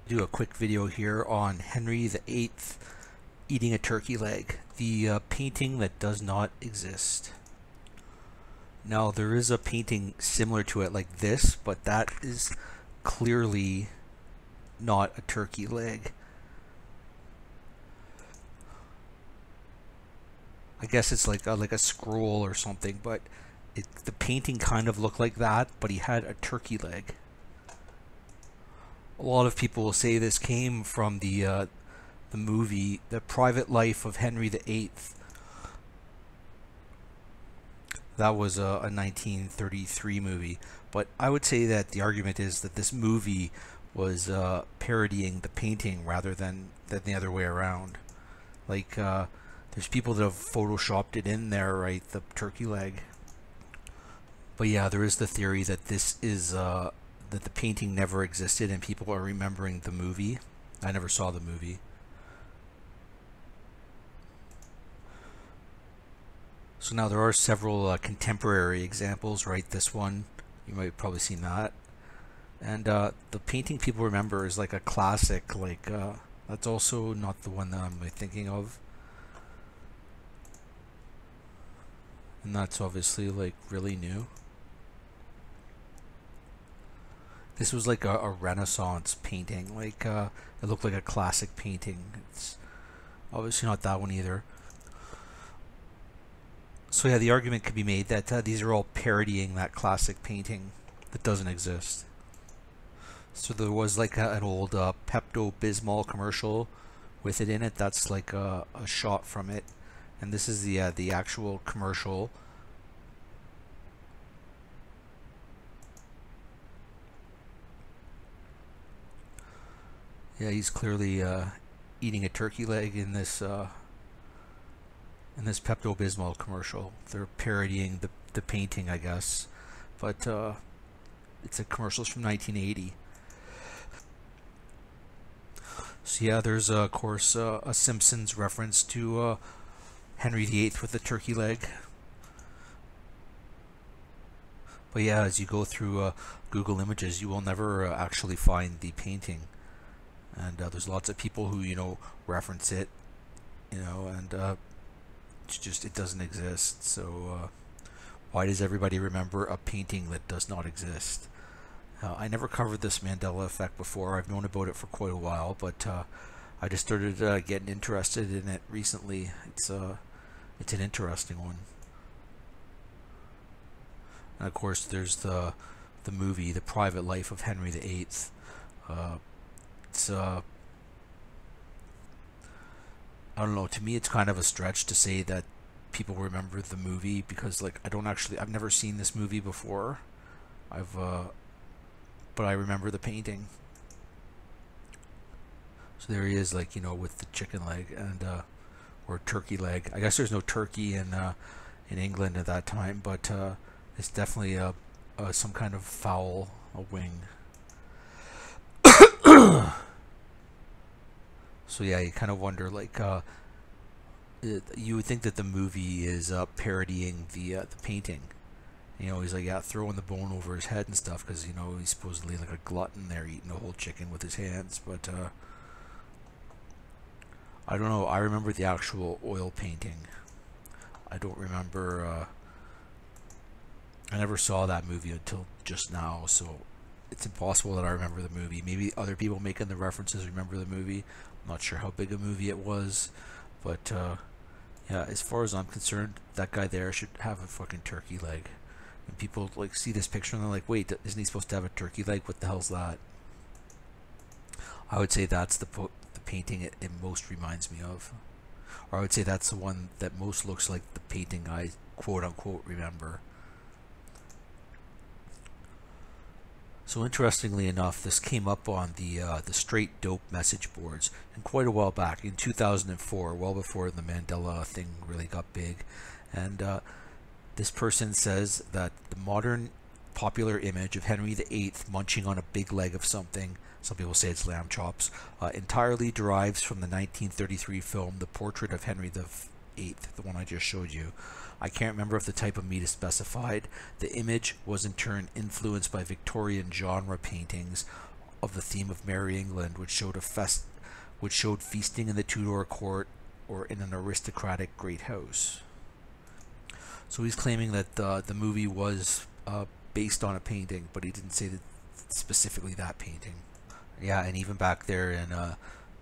Do a quick video here on Henry VIII eating a turkey leg, the painting that does not exist. Now there is a painting similar to it like this, but that is clearly not a turkey leg. I guess it's like a scroll or something, but the painting kind of looked like that, but he had a turkey leg. A lot of people will say this came from the movie The Private Life of Henry VIII. That was a 1933 movie, but I would say that the argument is that this movie was parodying the painting rather than the other way around. Like there's people that have photoshopped it in there, right, the turkey leg. But yeah, there is the theory that this is that the painting never existed and people are remembering the movie. I never saw the movie. So now there are several contemporary examples, right? This one, you might have probably seen that. And the painting people remember is like a classic, like that's also not the one that I'm thinking of. And that's obviously like really new. This was like a Renaissance painting, like it looked like a classic painting. It's obviously not that one either. So yeah, the argument could be made that these are all parodying that classic painting that doesn't exist. So there was like an old Pepto-Bismol commercial with it in it. That's like a shot from it, and this is the actual commercial. Yeah, he's clearly eating a turkey leg in this Pepto-Bismol commercial. They're parodying the painting, I guess, but it's a commercials from 1980. So yeah, there's of course a Simpsons reference to Henry VIII with the turkey leg. But yeah, as you go through Google Images, you will never actually find the painting. And there's lots of people who reference it, and it doesn't exist. So why does everybody remember a painting that does not exist? I never covered this Mandela Effect before. I've known about it for quite a while, but I just started getting interested in it recently. It's an interesting one. And of course, there's the movie The Private Life of Henry VIII. It's I don't know, to me it's kind of a stretch to say that people remember the movie, because like I've never seen this movie before. But I remember the painting. So there he is, like, with the chicken leg and or turkey leg. I guess there's no turkey in England at that time, but it's definitely some kind of fowl, a wing. So yeah, you kind of wonder, like, you would think that the movie is parodying the painting. He's like, yeah, throwing the bone over his head and stuff, because he's supposedly like a glutton there, eating a whole chicken with his hands. But I don't know. I remember the actual oil painting. I don't remember. I never saw that movie until just now, so it's impossible that I remember the movie. Maybe other people making the references remember the movie. I'm not sure how big a movie it was, but yeah, as far as I'm concerned, that guy there should have a fucking turkey leg. And people like see this picture and they're like, wait, isn't he supposed to have a turkey leg? What the hell's that? I would say that's the painting it most reminds me of. Or I would say that's the one that most looks like the painting I quote unquote remember. So interestingly enough, this came up on the straight dope message boards, and quite a while back in 2004, well before the Mandela thing really got big. And this person says that the modern popular image of Henry VIII munching on a big leg of something, some people say it's lamb chops, entirely derives from the 1933 film The Portrait of Henry VIII, the one I just showed you. I can't remember if the type of meat is specified. The image was in turn influenced by Victorian genre paintings of the theme of Merry England, which showed feasting in the Tudor court or in an aristocratic great house. So he's claiming that the movie was based on a painting, but he didn't say that specifically that painting. Yeah, and even back there in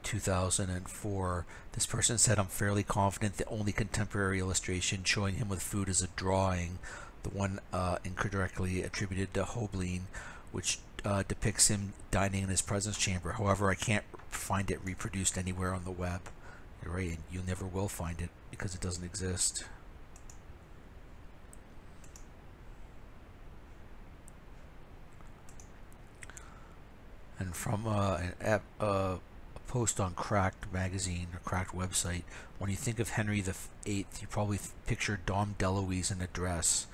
2004, this person said, "I'm fairly confident the only contemporary illustration showing him with food is a drawing, the one incorrectly attributed to Hobline, which depicts him dining in his presence chamber. However, I can't find it reproduced anywhere on the web." You're right, and you never will find it because it doesn't exist. And from a post on Cracked magazine or Cracked website, when you think of Henry VIII, you probably picture Dom DeLuise in a dress,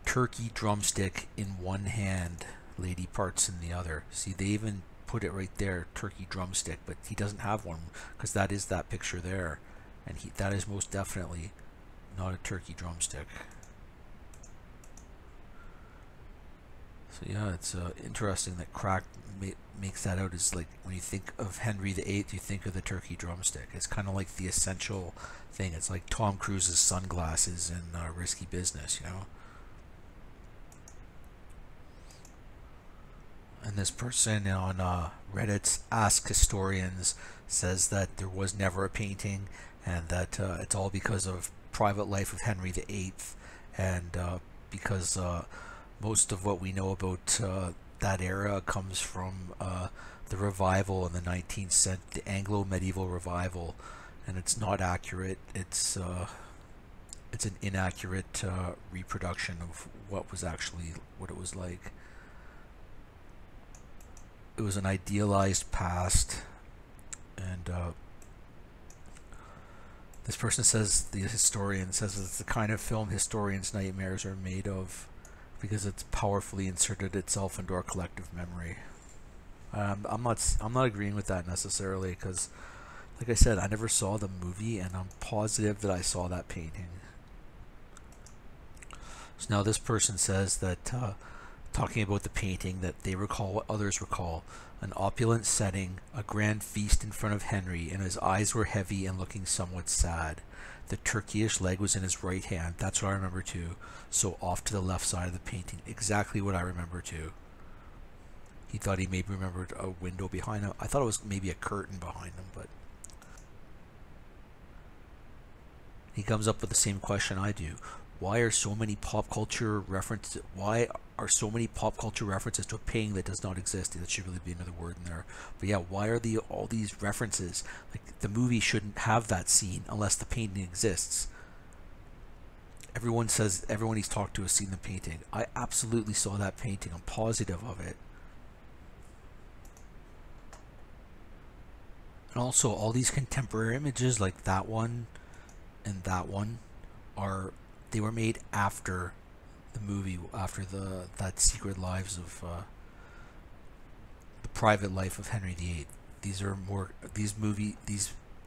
turkey drumstick in one hand, lady parts in the other. See, they even put it right there, turkey drumstick, but he doesn't have one because that is that picture there, and that is most definitely not a turkey drumstick. So yeah, it's interesting that Crack makes that out as, like, when you think of Henry VIII, you think of the turkey drumstick. It's kind of like the essential thing. It's like Tom Cruise's sunglasses in Risky Business, you know. And this person on Reddit's Ask Historians says that there was never a painting, and that it's all because of private life of Henry VIII, and because most of what we know about that era comes from the revival in the 19th century, the Anglo-medieval revival, and it's not accurate. It's an inaccurate reproduction of what it was like. It was an idealized past, and this person says, the historian says, it's the kind of film historians' nightmares are made of, because it's powerfully inserted itself into our collective memory. I'm not agreeing with that necessarily, because, like I said, I never saw the movie, and I'm positive that I saw that painting. So now this person says that, talking about the painting, that they recall what others recall: an opulent setting, a grand feast in front of Henry, and his eyes were heavy and looking somewhat sad. The turkeyish leg was in his right hand. That's what I remember too. So off to the left side of the painting. Exactly what I remember too. He thought he maybe remembered a window behind him. I thought it was maybe a curtain behind him, but he comes up with the same question I do. Why are so many pop culture references? Why are so many pop culture references to a painting that does not exist? That should really be another word in there. But yeah, why are all these references? Like, the movie shouldn't have that scene unless the painting exists. Everyone says everyone he's talked to has seen the painting. I absolutely saw that painting. I'm positive of it. And also, all these contemporary images, like that one and that one, they were made after the movie, after that Secret Lives of the private life of Henry VIII. These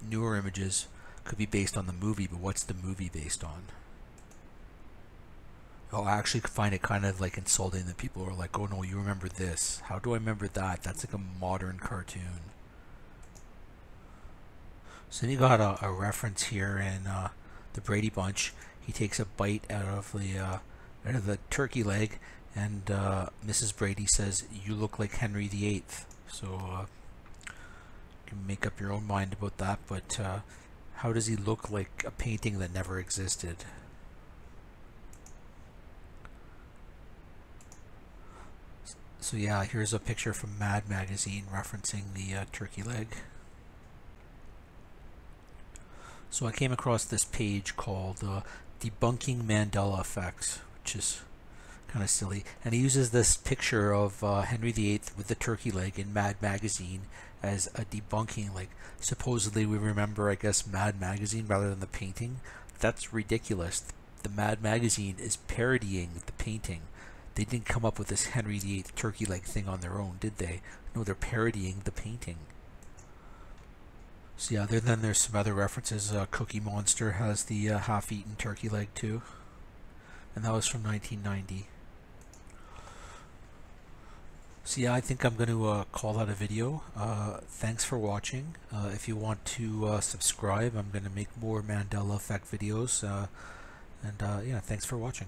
newer images could be based on the movie, but what's the movie based on? Oh, I actually find it kind of like insulting that people are like, "Oh no, you remember this? How do I remember that? That's like a modern cartoon." So then you got a reference here in the Brady Bunch. He takes a bite out of the turkey leg, and Mrs. Brady says, "You look like Henry VIII." So you can make up your own mind about that. But how does he look like a painting that never existed? So yeah, here's a picture from Mad magazine referencing the turkey leg. So I came across this page called Debunking Mandela Effect, which is kind of silly. And he uses this picture of Henry VIII with the turkey leg in Mad magazine as a debunking. Like, supposedly we remember, I guess, Mad magazine rather than the painting. That's ridiculous. The Mad magazine is parodying the painting. They didn't come up with this Henry VIII turkey leg thing on their own, did they? No, they're parodying the painting. So yeah, then there's some other references. Cookie Monster has the half-eaten turkey leg too, and that was from 1990. So yeah, I think I'm going to call that a video. Thanks for watching. If you want to subscribe, I'm going to make more Mandela Effect videos. And yeah, thanks for watching.